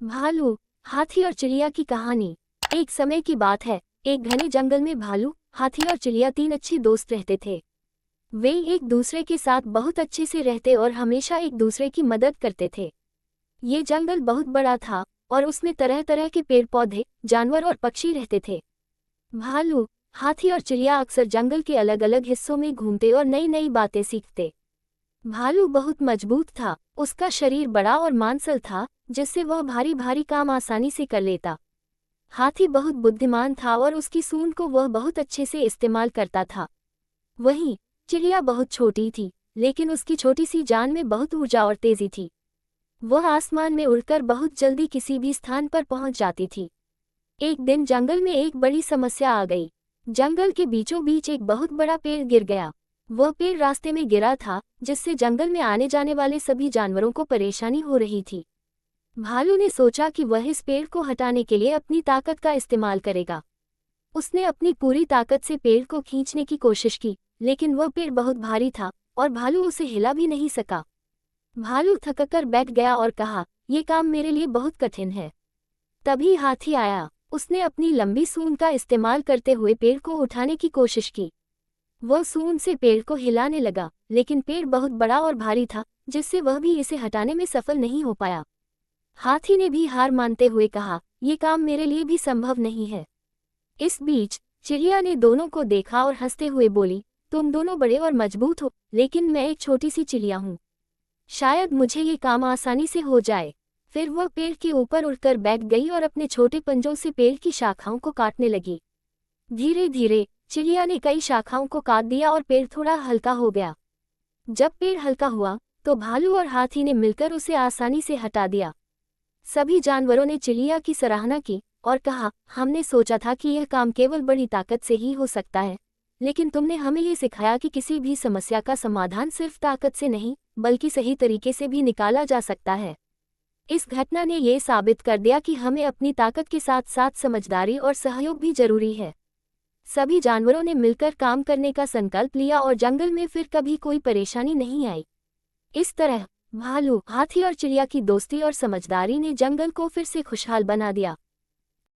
भालू, हाथी और चिड़िया की कहानी। एक समय की बात है, एक घने जंगल में भालू, हाथी और चिड़िया तीन अच्छे दोस्त रहते थे। वे एक दूसरे के साथ बहुत अच्छे से रहते और हमेशा एक दूसरे की मदद करते थे। ये जंगल बहुत बड़ा था और उसमें तरह तरह के पेड़ पौधे, जानवर और पक्षी रहते थे। भालू, हाथी और चिड़िया अक्सर जंगल के अलग अलग हिस्सों में घूमते और नई नई बातें सीखते। भालू बहुत मजबूत था, उसका शरीर बड़ा और मांसल था, जिससे वह भारी भारी काम आसानी से कर लेता। हाथी बहुत बुद्धिमान था और उसकी सूंड को वह बहुत अच्छे से इस्तेमाल करता था। वहीं चिड़िया बहुत छोटी थी, लेकिन उसकी छोटी सी जान में बहुत ऊर्जा और तेजी थी। वह आसमान में उड़कर बहुत जल्दी किसी भी स्थान पर पहुंच जाती थी। एक दिन जंगल में एक बड़ी समस्या आ गई। जंगल के बीचों बीच एक बहुत बड़ा पेड़ गिर गया। वह पेड़ रास्ते में गिरा था, जिससे जंगल में आने जाने वाले सभी जानवरों को परेशानी हो रही थी। भालू ने सोचा कि वह इस पेड़ को हटाने के लिए अपनी ताकत का इस्तेमाल करेगा। उसने अपनी पूरी ताकत से पेड़ को खींचने की कोशिश की, लेकिन वह पेड़ बहुत भारी था और भालू उसे हिला भी नहीं सका। भालू थककर बैठ गया और कहा, यह काम मेरे लिए बहुत कठिन है। तभी हाथी आया। उसने अपनी लंबी सूंड का इस्तेमाल करते हुए पेड़ को उठाने की कोशिश की। वह सूंड से पेड़ को हिलाने लगा, लेकिन पेड़ बहुत बड़ा और भारी था, जिससे वह भी इसे हटाने में सफल नहीं हो पाया। हाथी ने भी हार मानते हुए कहा, यह काम मेरे लिए भी संभव नहीं है। इस बीच चिड़िया ने दोनों को देखा और हंसते हुए बोली, तुम दोनों बड़े और मजबूत हो, लेकिन मैं एक छोटी सी चिड़िया हूँ। शायद मुझे ये काम आसानी से हो जाए। फिर वह पेड़ के ऊपर उड़कर बैठ गई और अपने छोटे पंजों से पेड़ की शाखाओं को काटने लगी। धीरे धीरे चिड़िया ने कई शाखाओं को काट दिया और पेड़ थोड़ा हल्का हो गया। जब पेड़ हल्का हुआ तो भालू और हाथी ने मिलकर उसे आसानी से हटा दिया। सभी जानवरों ने चिड़िया की सराहना की और कहा, हमने सोचा था कि यह काम केवल बड़ी ताकत से ही हो सकता है, लेकिन तुमने हमें ये सिखाया कि किसी भी समस्या का समाधान सिर्फ ताकत से नहीं, बल्कि सही तरीके से भी निकाला जा सकता है। इस घटना ने ये साबित कर दिया कि हमें अपनी ताकत के साथ साथ समझदारी और सहयोग भी जरूरी है। सभी जानवरों ने मिलकर काम करने का संकल्प लिया और जंगल में फिर कभी कोई परेशानी नहीं आई। इस तरह भालू, हाथी और चिड़िया की दोस्ती और समझदारी ने जंगल को फिर से खुशहाल बना दिया।